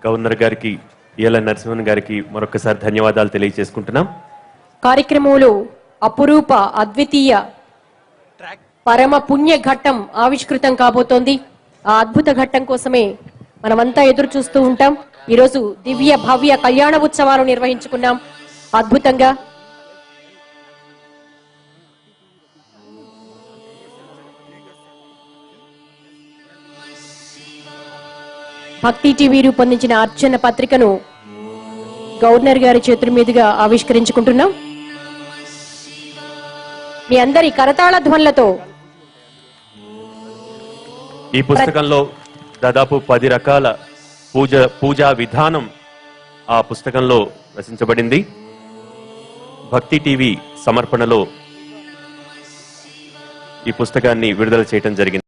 Governor గారికి ఈఎల్ఎన్ నరసింహన్ గారికి మరొకసారి ధన్యవాదాలు తెలియజేసుకుంటున్నాం. కార్యక్రమంలో అపురూప అద్వితీయ పరమ పుణ్య ఘట్టం ఆవిష్కృతం కాబోతోంది. ఆ అద్భుత ఘట్టం కోసమే మనమంతా ఎదురు చూస్తూ ఉంటాం. ఈరోజు దివ్య భవ్య కళ్యాణ ఉత్సవాలు నిర్వహించుకున్నాం అద్భుతంగా. భక్తి టీవీ రూపొందించిన అర్చన పత్రికను గవర్నర్ గారి చేతుల మీదుగా ఆవిష్కరించుకుంటున్నాం. మీ అందరి కరతాళ ధ్వనులతో ఈ పుస్తకంలో దాదాపు 10 రకాల పూజా విధానం ఆ పుస్తకంలో రచించబడింది. భక్తి టీవీ సమర్పణలో ఈ పుస్తకాన్ని విడుదల చేయడం జరిగింది.